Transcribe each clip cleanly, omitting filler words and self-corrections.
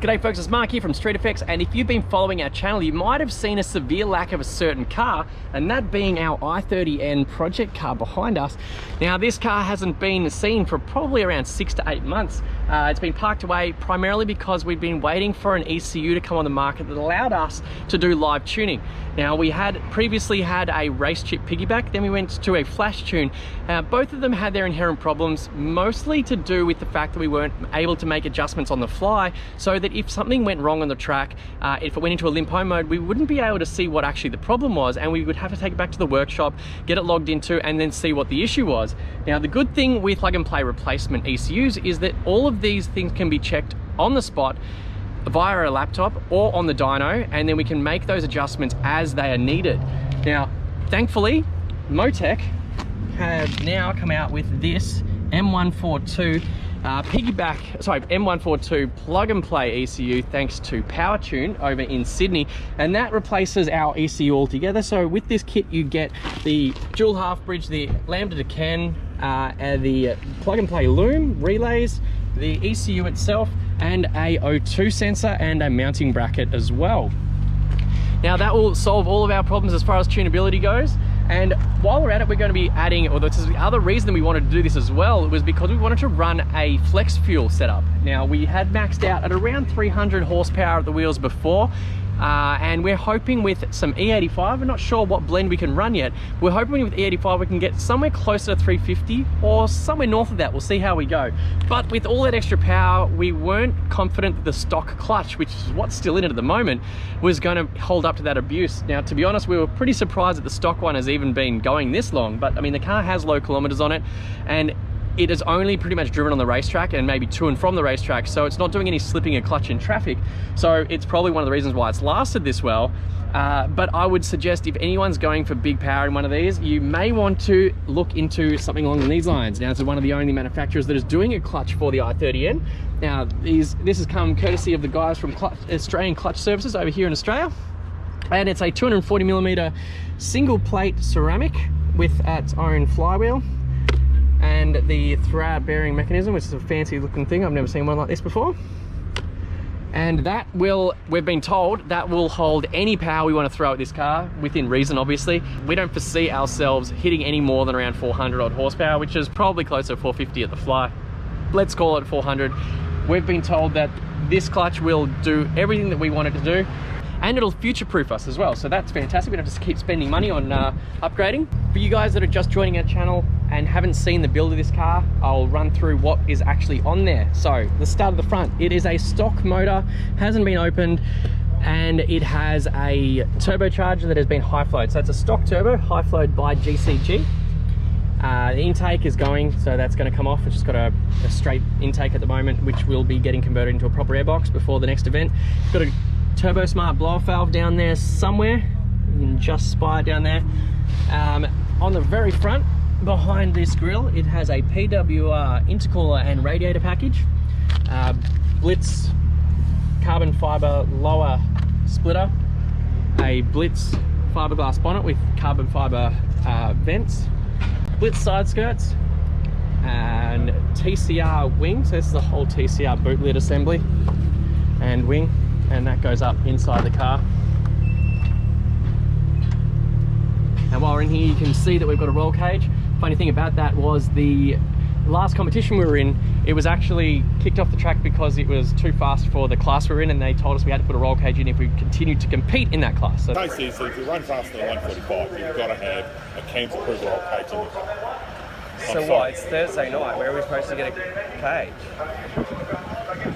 G'day folks, it's Mark here from Street Effects, and if you've been following our channel, you might have seen a severe lack of a certain car, and that being our i30N project car behind us. Now this car hasn't been seen for probably around 6 to 8 months. It's been parked away primarily because we've been waiting for an ECU to come on the market that allowed us to do live tuning. Now we had previously had a race chip piggyback, then we went to a flash tune. Both of them had their inherent problems, mostly to do with the fact that we weren't able to make adjustments on the fly, so that if something went wrong on the track, if it went into a limp home mode, we wouldn't be able to see what actually the problem was, and we would have to take it back to the workshop, get it logged into, and then see what the issue was. Now the good thing with plug and play replacement ECUs is that all of these things can be checked on the spot via a laptop or on the dyno, and then we can make those adjustments as they are needed. Now thankfully MOTEC have now come out with this M142 M142 plug and play ECU, thanks to Powertune over in Sydney, and that replaces our ECU altogether. So with this kit you get the dual half bridge, the lambda to Ken, the plug and play loom, relays, the ECU itself, and a O2 sensor and a mounting bracket as well. Now that will solve all of our problems as far as tunability goes. And while we're at it, we're going to be adding, or this is the other reason that we wanted to do this as well, was because we wanted to run a flex fuel setup. Now we had maxed out at around 300 horsepower at the wheels before, and we're hoping with some E85, we're not sure what blend we can run yet, we're hoping with E85 we can get somewhere closer to 350 or somewhere north of that. We'll see how we go. But with all that extra power, we weren't confident that the stock clutch, which is what's still in it at the moment, was going to hold up to that abuse. Now to be honest, we were pretty surprised that the stock one has even been going this long, but I mean the car has low kilometers on it, and it is only pretty much driven on the racetrack and maybe to and from the racetrack, so it's not doing any slipping a clutch in traffic. So it's probably one of the reasons why it's lasted this well. But I would suggest if anyone's going for big power in one of these, you may want to look into something along these lines. Now, this is one of the only manufacturers that is doing a clutch for the i30N. Now, this has come courtesy of the guys from Australian Clutch Services over here in Australia. And it's a 240mm single plate ceramic with its own flywheel and the thread bearing mechanism, which is a fancy looking thing. I've never seen one like this before. And that will, we've been told, that will hold any power we want to throw at this car, within reason obviously. We don't foresee ourselves hitting any more than around 400 odd horsepower, which is probably closer to 450 at the fly. Let's call it 400. We've been told that this clutch will do everything that we want it to do, and it'll future-proof us as well, so that's fantastic. We don't have to keep spending money on upgrading. For you guys that are just joining our channel and haven't seen the build of this car, I'll run through what is actually on there. So let's start at the front. It is a stock motor, hasn't been opened, and it has a turbocharger that has been high flowed. So it's a stock turbo, high flowed by GCG. The intake is going, so that's going to come off. It's just got a straight intake at the moment, which will be getting converted into a proper airbox before the next event. It's got a Turbo Smart blow-off valve down there somewhere. You can just spy it down there. On the very front, behind this grille, it has a PWR intercooler and radiator package, Blitz carbon fiber lower splitter, a Blitz fiberglass bonnet with carbon fiber vents, Blitz side skirts, and TCR wing. So this is the whole TCR boot lid assembly and wing, and that goes up inside the car. And while we're in here, you can see that we've got a roll cage. Funny thing about that was the last competition we were in, it was actually kicked off the track because it was too fast for the class we were in, and they told us we had to put a roll cage in if we continued to compete in that class. So basically, if you run faster than 145, you've got to have a CAMS approved roll cage in the car. So what, it's Thursday night, where are we supposed to get a cage?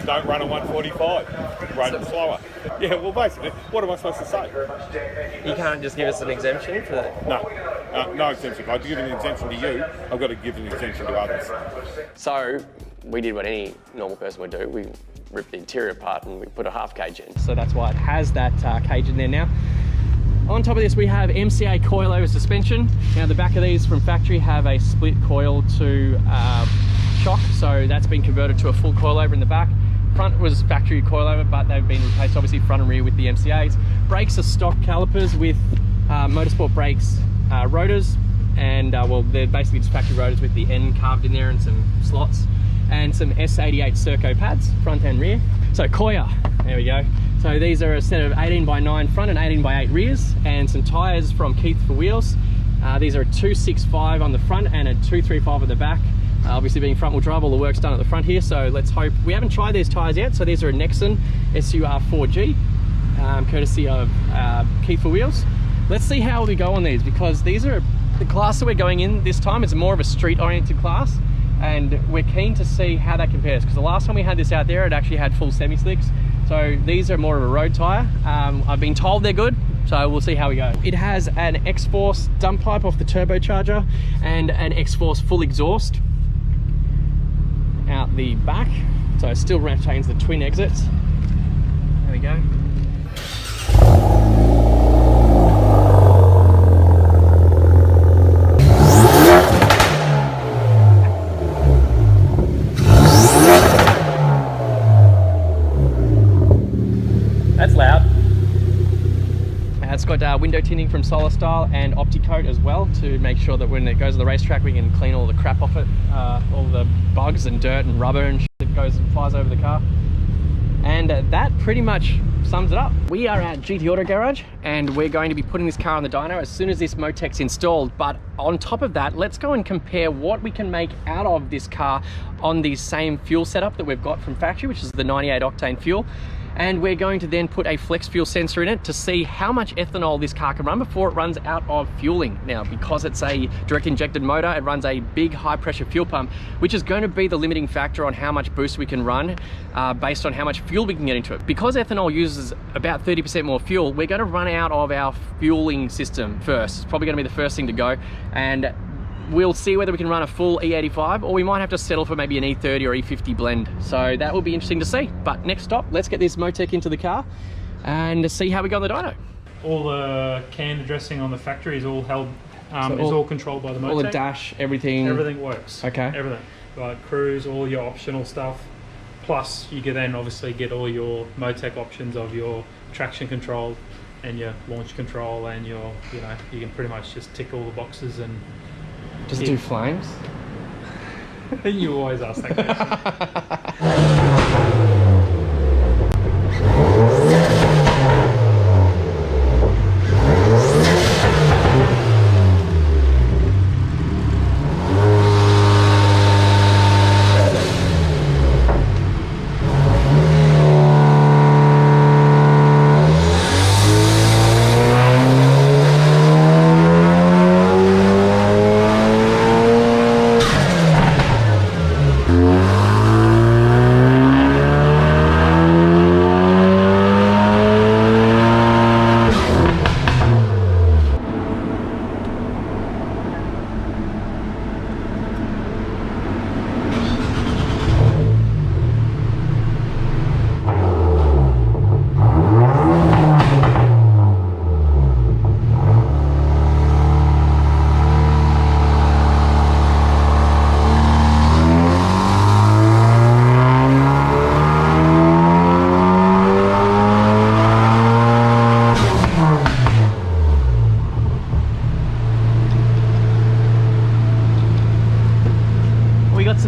Don't run at 145, run it slower. Yeah, well basically, what am I supposed to say? You can't just give us an exemption for that? No, no exemption. If I give an exemption to you, I've got to give an exemption to others. So, we did what any normal person would do. We ripped the interior apart and we put a half cage in. So that's why it has that cage in there now. On top of this, we have MCA coil over suspension. Now the back of these from factory have a split coil to shock, so that's been converted to a full coilover in the back. Front was factory coilover, but they've been replaced obviously front and rear with the MCAs. Brakes are stock calipers with Motorsport brakes rotors, and well, they're basically just factory rotors with the N carved in there and some slots. and some S88 Sur4G pads, front and rear. So Coil, there we go. So these are a set of 18x9 front and 18x8 rears, and some tyres from Keith for wheels. These are a 265 on the front and a 235 at the back. Obviously being front wheel drive, all the work's done at the front here, so let's hope. We haven't tried these tyres yet, so these are a Nexen Sur4G, courtesy of Keith for wheels. Let's see how we go on these, because these are the class that we're going in this time. It's more of a street oriented class, and we're keen to see how that compares, because the last time we had this out there, it actually had full semi-slicks. So these are more of a road tyre. I've been told they're good, so we'll see how we go. It has an X-Force dump pipe off the turbocharger and an X-Force full exhaust out the back. So it still retains the twin exits. There we go. That's loud. It's got window tinting from Solar Style and OptiCoat as well, to make sure that when it goes to the racetrack we can clean all the crap off it, all the bugs and dirt and rubber and shit that goes and flies over the car. And that pretty much sums it up. We are at GT Auto Garage, and we're going to be putting this car on the dyno as soon as this MOTEC's installed. But on top of that, let's go and compare what we can make out of this car on the same fuel setup that we've got from factory, which is the 98 octane fuel. And we're going to then put a flex fuel sensor in it to see how much ethanol this car can run before it runs out of fueling. Now, because it's a direct injected motor, it runs a big high pressure fuel pump, which is going to be the limiting factor on how much boost we can run based on how much fuel we can get into it. Because ethanol uses about 30% more fuel, we're going to run out of our fueling system first. It's probably going to be the first thing to go, and we'll see whether we can run a full E85, or we might have to settle for maybe an E30 or E50 blend. So that will be interesting to see. But next stop, let's get this MOTEC into the car and see how we go on the dyno. All the can addressing on the factory is all held, is all controlled by the MOTEC. All the dash, everything. Everything works. Okay. Everything. Like cruise, all your optional stuff. Plus, you can then obviously get all your MOTEC options of your traction control and your launch control, and your, you can pretty much just tick all the boxes. And does it do flames? You always ask that question.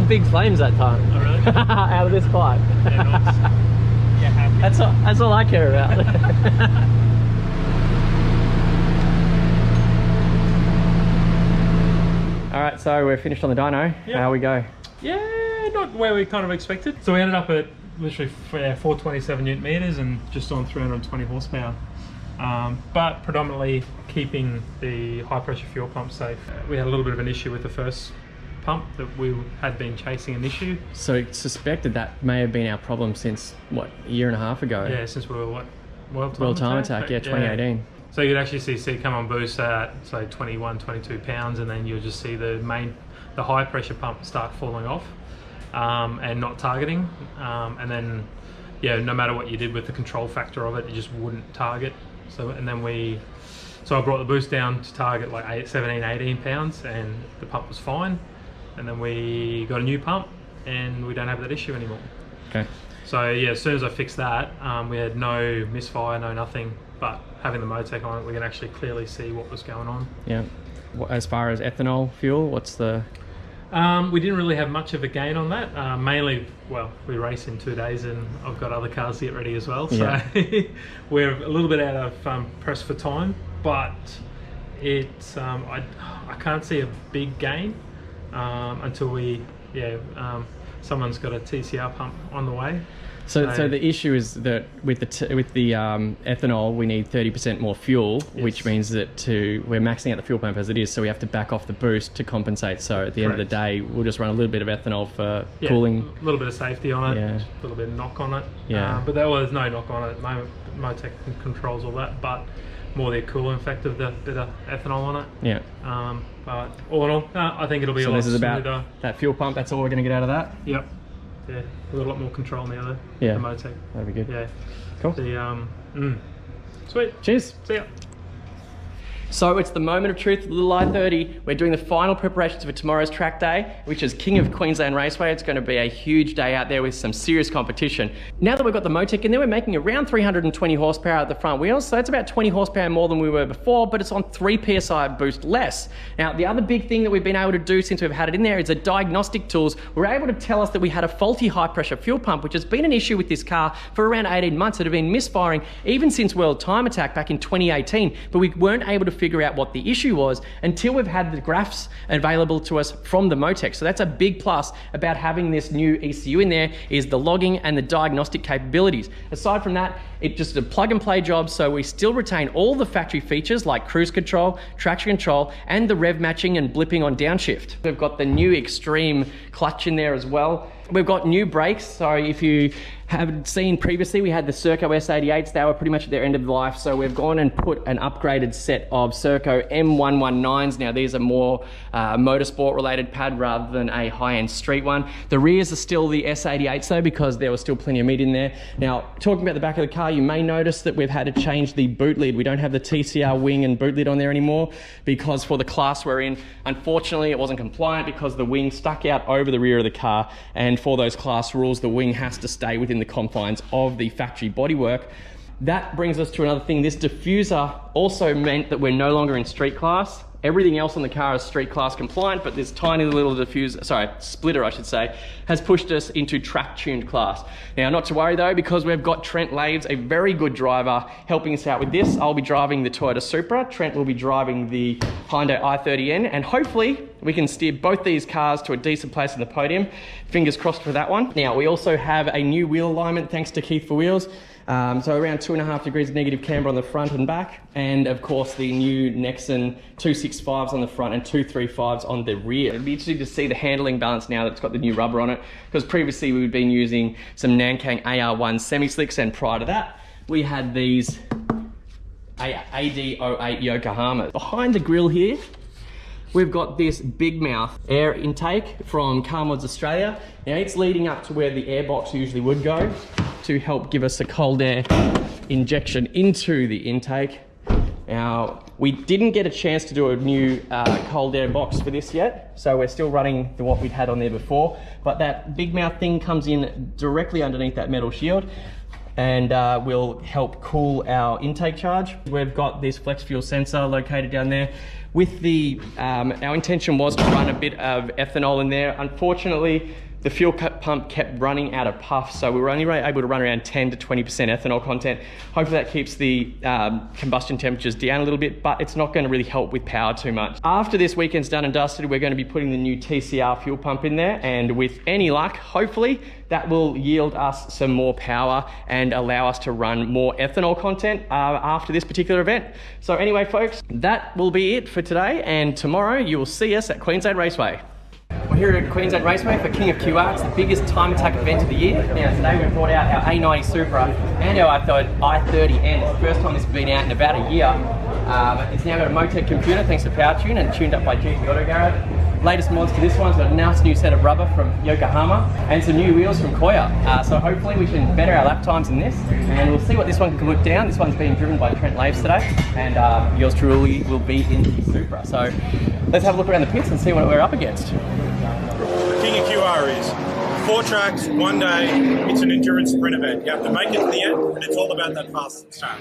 Big flames that time. Oh, really? Out of this pipe. Yeah, nice. Yeah, happy. That's all I care about. Alright, so we're finished on the dyno. Yep. How we go? Yeah, not where we kind of expected. So we ended up at literally 427 newton meters and just on 320 horsepower. But predominantly keeping the high pressure fuel pump safe. We had a little bit of an issue with the first pump that we had been chasing an issue. So suspected that may have been our problem since, what, a year and a half ago? Yeah, since we were, what, World Time Attack, yeah, 2018. Yeah. So you'd actually see come on boost at, say, 21, 22 pounds, and then you'll just see the high pressure pump start falling off and not targeting. And then, yeah, no matter what you did with the control factor of it, it just wouldn't target. So I brought the boost down to target like 17, 18 pounds, and the pump was fine. And then we got a new pump and we don't have that issue anymore. Okay. So yeah, as soon as I fixed that, we had no misfire, no nothing, but having the MOTEC on it, we can actually clearly see what was going on. Yeah. As far as ethanol fuel, what's the... We didn't really have much of a gain on that. Mainly, well, we race in 2 days and I've got other cars to get ready as well. So we're a little bit out of press for time, but it's I can't see a big gain until someone's got a TCR pump on the way. So the issue is that with the ethanol, we need 30% more fuel, which means that we're maxing out the fuel pump as it is, so we have to back off the boost to compensate. So at the end of the day, we'll just run a little bit of ethanol for cooling. A little bit of safety on it, a little bit of knock on it. But there was no knock on it. MOTEC controls all that, but more the cooling effect of the bit of ethanol on it. But all in all, I think it'll be a lot smoother. This is about that fuel pump. That's all we're going to get out of that. Yep. Yeah, we've got a lot more control now, the MOTEC. That'd be good. Yeah. Cool. Sweet. Cheers. See ya. So it's the moment of truth, the little i30. We're doing the final preparations for tomorrow's track day, which is King of Queensland Raceway. It's going to be a huge day out there with some serious competition. Now that we've got the MOTEC in there, we're making around 320 horsepower at the front wheels. So that's about 20 horsepower more than we were before, but it's on 3 PSI boost less. Now, the other big thing that we've been able to do since we've had it in there is the diagnostic tools were able to tell us that we had a faulty high pressure fuel pump, which has been an issue with this car for around 18 months. It had been misfiring even since World Time Attack back in 2018, but we weren't able to figure out what the issue was until we've had the graphs available to us from the MOTEC. So that's a big plus about having this new ECU in there, is the logging and the diagnostic capabilities. Aside from that, it's just a plug and play job, so we still retain all the factory features like cruise control, traction control, and the rev matching and blipping on downshift. We've got the new Xtreme clutch in there as well. We've got new brakes, so if you have seen previously, we had the Serco S88s. They were pretty much at their end of life, so we've gone and put an upgraded set of Serco M119s. Now these are more motorsport related pad rather than a high-end street one. The rears are still the S88s though, because there was still plenty of meat in there. Now, talking about the back of the car, you may notice that we've had to change the boot lid. We don't have the TCR wing and boot lid on there anymore, because for the class we're in, unfortunately it wasn't compliant because the wing stuck out over the rear of the car, and for those class rules, the wing has to stay within the confines of the factory bodywork. That brings us to another thing. This diffuser also meant that we're no longer in street class. Everything else on the car is street class compliant, but this tiny little splitter I should say, has pushed us into track tuned class. Now, not to worry though, because we've got Trent Laves, a very good driver, helping us out with this. I'll be driving the Toyota Supra, Trent will be driving the Hyundai i30N, and hopefully we can steer both these cars to a decent place in the podium. Fingers crossed for that one. Now, we also have a new wheel alignment thanks to Keith for Wheels. So around 2.5 degrees of negative camber on the front and back, and of course the new Nexen 265s on the front and 235s on the rear. It'd be interesting to see the handling balance now that it's got the new rubber on it, because previously we've been using some Nankang AR1 semi-slicks, and prior to that we had these AD08 Yokohamas. Behind the grille here, we've got this big mouth air intake from Car Mods Australia. Now it's leading up to where the air box usually would go to help give us a cold air injection into the intake. Now, we didn't get a chance to do a new cold air box for this yet, so we're still running what we'd had on there before, but that big mouth thing comes in directly underneath that metal shield and will help cool our intake charge. We've got this flex fuel sensor located down there. With the, our intention was to run a bit of ethanol in there. Unfortunately, the fuel pump kept running out of puff, so we were only able to run around 10 to 20% ethanol content. Hopefully that keeps the combustion temperatures down a little bit, but it's not going to really help with power too much. After this weekend's done and dusted, we're going to be putting the new TCR fuel pump in there, and with any luck, hopefully, that will yield us some more power and allow us to run more ethanol content after this particular event. So anyway, folks, that will be it for today, and tomorrow you will see us at Queensland Raceway. We're here at Queensland Raceway for King of QR. It's the biggest time attack event of the year. Now today we've brought out our A90 Supra and our i30N. It's the first time this has been out in about a year. It's now got a MOTEC computer thanks to Powertune and tuned up by GT Auto Garage. Latest mods to this one's got a nice new set of rubber from Yokohama and some new wheels from Coil. So hopefully we can better our lap times in this, and we'll see what this one can put down. This one's being driven by Trent Laves today, and yours truly will be in the Supra. So let's have a look around the pits and see what we're up against. King of QR is 4 tracks, 1 day. It's an endurance sprint event. You have to make it to the end, and it's all about that fast start.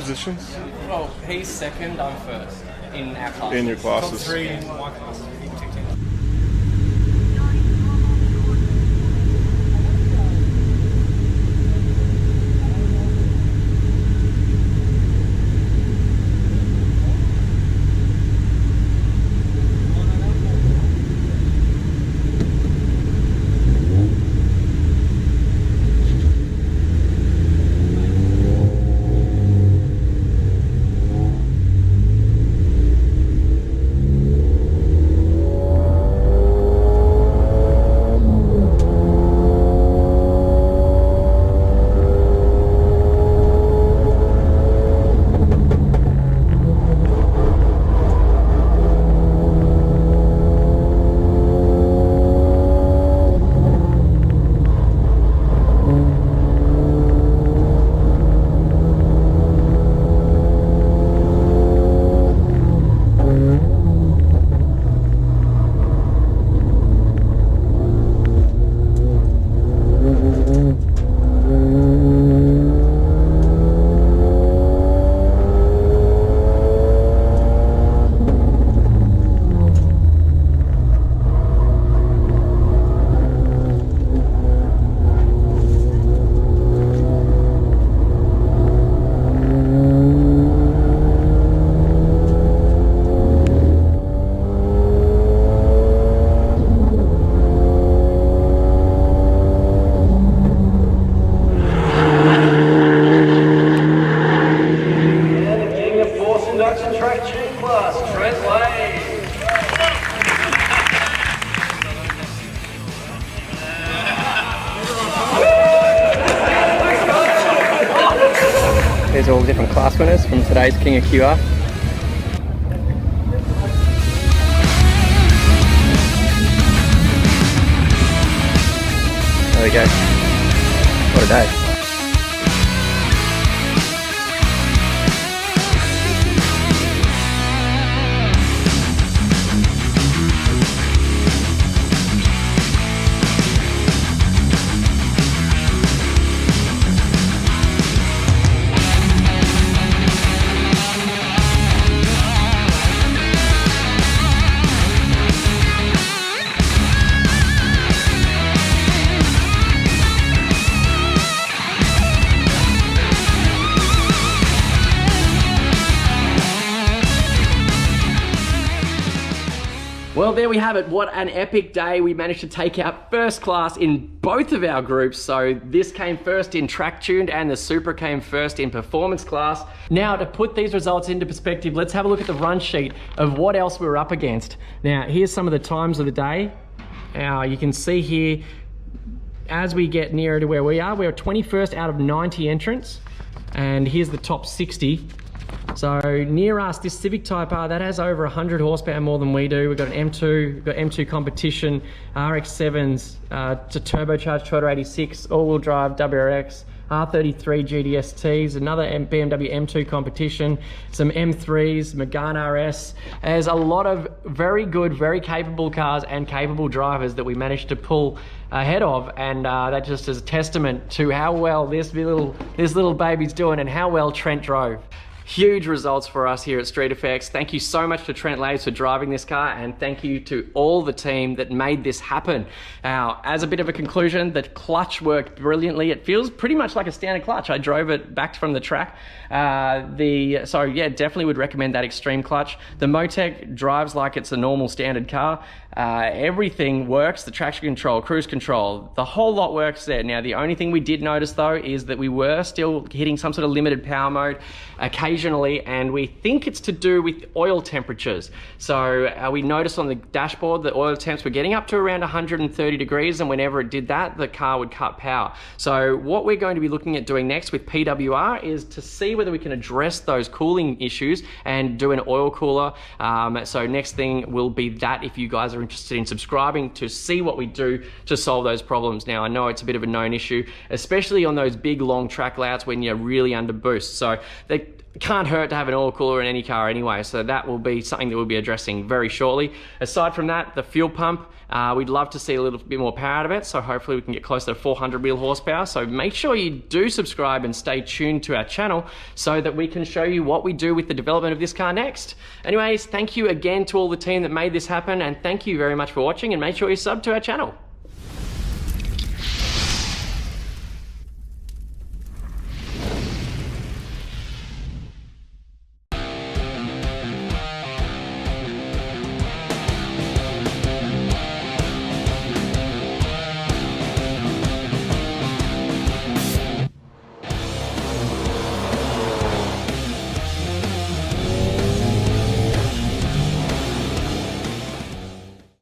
positions Well, he's second, I'm first in our class. in your classes? Top 3 in my class. There's all the different class winners from today's King of QR. There we go. What a day. Well, there we have it. What an epic day. We managed to take out first class in both of our groups. So this came first in track tuned and the Supra came first in performance class. Now, to put these results into perspective, let's have a look at the run sheet of what else we were up against. Now, here's some of the times of the day. You can see here, as we get nearer to where we are, we're 21st out of 90 entrants. And here's the top 60. So near us, this Civic Type R, that has over 100 horsepower more than we do. We've got an M2, we've got M2 competition, RX-7s, it's a turbocharged 1286, all-wheel drive WRX, R33 GDSTs, another BMW M2 competition, some M3s, Megane RS. There's a lot of very good, very capable cars and capable drivers that we managed to pull ahead of, and that just is a testament to how well this little baby's doing and how well Trent drove. Huge results for us here at Street Effects. Thank you so much to Trent Laves for driving this car, and thank you to all the team that made this happen. Now, as a bit of a conclusion, the clutch worked brilliantly. It feels pretty much like a standard clutch. I drove it back from the track. So yeah, definitely would recommend that Xtreme clutch. The MOTEC drives like it's a normal standard car. Everything works, the traction control, cruise control, the whole lot works there. Now, the only thing we did notice though is that we were still hitting some sort of limited power mode occasionally, and we think it's to do with oil temperatures. So we noticed on the dashboard that oil temps were getting up to around 130 degrees, and whenever it did that, the car would cut power. So what we're going to be looking at doing next with PWR is to see whether we can address those cooling issues and do an oil cooler. So next thing will be that, if you guys are interested in subscribing to see what we do to solve those problems. Now, I know it's a bit of a known issue, especially on those big long track layouts when you're really under boost. So can't hurt to have an oil cooler in any car anyway, so that will be something that we'll be addressing very shortly. Aside from that, the fuel pump, we'd love to see a little bit more power out of it, so hopefully we can get closer to 400 wheel horsepower. So make sure you do subscribe and stay tuned to our channel so that we can show you what we do with the development of this car next. Anyways, thank you again to all the team that made this happen, and thank you very much for watching, and make sure you sub to our channel.